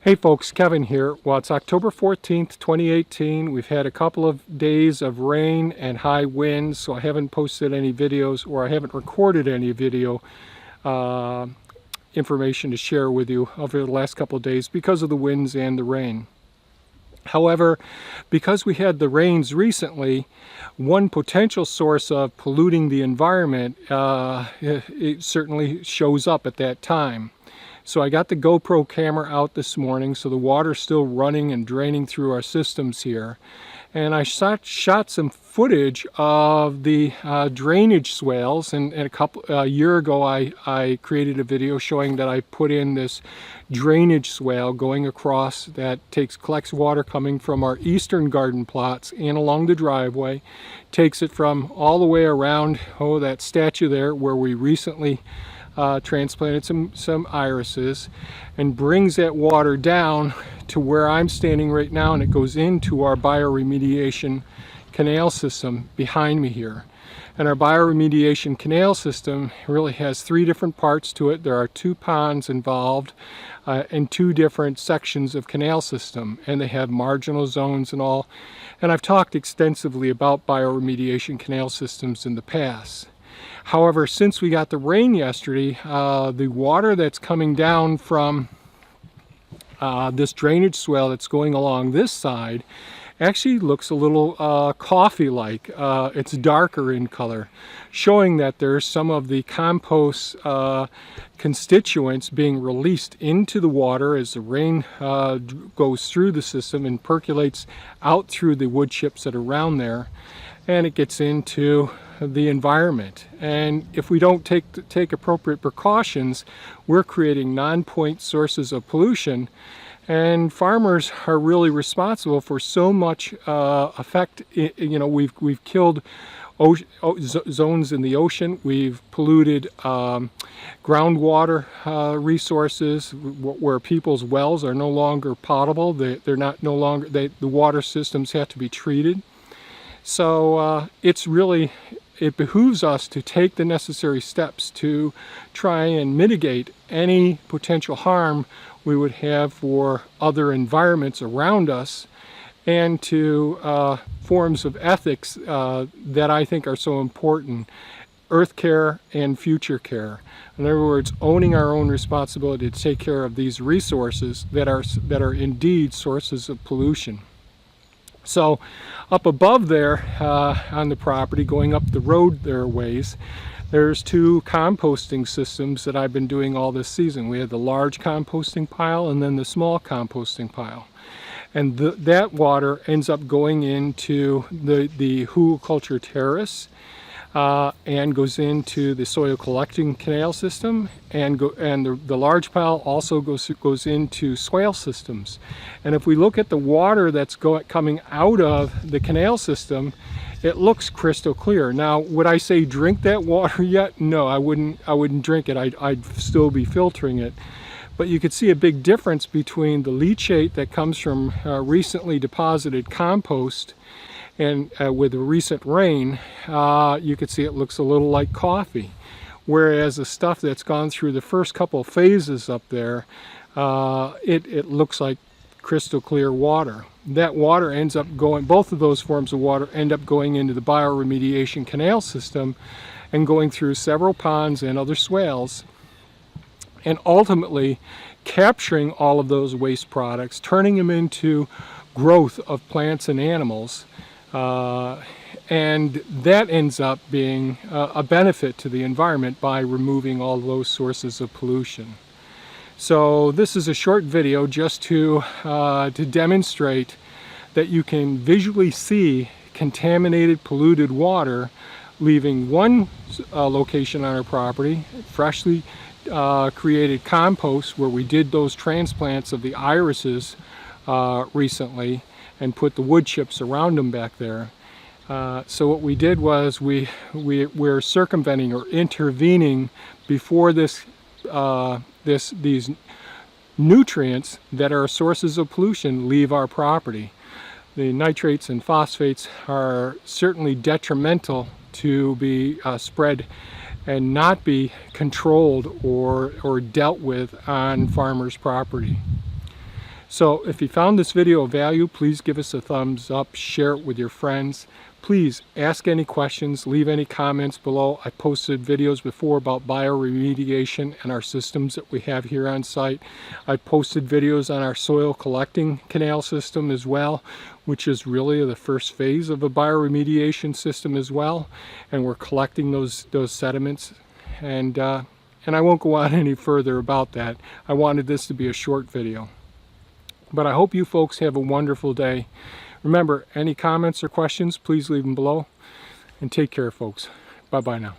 Hey folks, Kevin here. Well, it's October 14th, 2018. We've had a couple of days of rain and high winds, so I haven't posted any videos or I haven't recorded any video information to share with you over the last couple of days because of the winds and the rain. However, because we had the rains recently, one potential source of polluting the environment, it certainly shows up at that time. So I got the GoPro camera out this morning, so the water's still running and draining through our systems here. And I shot some footage of the drainage swales, and a year ago I created a video showing that I put in this drainage swale going across that collects water coming from our eastern garden plots and along the driveway, takes it from all the way around, that statue there where we recently transplanted some irises, and brings that water down to where I'm standing right now, and it goes into our bioremediation canal system behind me here. And our bioremediation canal system really has three different parts to it. There are two ponds involved and two different sections of canal system, and they have marginal zones and all. And I've talked extensively about bioremediation canal systems in the past. However, since we got the rain yesterday, the water that's coming down from this drainage swale that's going along this side actually looks a little coffee-like. It's darker in color, showing that there's some of the compost constituents being released into the water as the rain goes through the system and percolates out through the wood chips that are around there, and it gets into the environment. And if we don't take appropriate precautions, we're creating non-point sources of pollution, and farmers are really responsible for so much effect. You know, we've killed zones in the ocean, we've polluted groundwater resources where people's wells are no longer potable. They're not no longer, the water systems have to be treated. So it behooves us to take the necessary steps to try and mitigate any potential harm we would have for other environments around us, and to forms of ethics that I think are so important: earth care and future care. In other words, owning our own responsibility to take care of these resources that are indeed sources of pollution. So up above there on the property, going up the road there ways, there's two composting systems that I've been doing all this season. We have the large composting pile and then the small composting pile. And that water ends up going into the hugelkultur terrace and goes into the soil collecting canal system, and the large pile also goes into swale systems. And if we look at the water that's coming out of the canal system, it looks crystal clear. Now, would I say drink that water yet? No, I wouldn't drink it. I'd still be filtering it. But you could see a big difference between the leachate that comes from recently deposited compost, and with the recent rain, you could see it looks a little like coffee. Whereas the stuff that's gone through the first couple phases up there, it looks like crystal clear water. That water ends up going, both of those forms of water end up going into the bioremediation canal system and going through several ponds and other swales, and ultimately capturing all of those waste products, turning them into growth of plants and animals. And that ends up being a benefit to the environment by removing all those sources of pollution. So this is a short video just to demonstrate that you can visually see contaminated, polluted water leaving one location on our property, freshly created compost where we did those transplants of the irises recently and put the wood chips around them back there. So what we did was we're circumventing or intervening before these nutrients that are sources of pollution leave our property. The nitrates and phosphates are certainly detrimental to be spread and not be controlled or dealt with on farmers' property. So if you found this video of value, please give us a thumbs up, share it with your friends. Please ask any questions, leave any comments below. I posted videos before about bioremediation and our systems that we have here on site. I posted videos on our soil collecting canal system as well, which is really the first phase of a bioremediation system as well. And we're collecting those sediments. And I won't go on any further about that. I wanted this to be a short video. But I hope you folks have a wonderful day. Remember, any comments or questions, please leave them below. And take care, folks. Bye-bye now.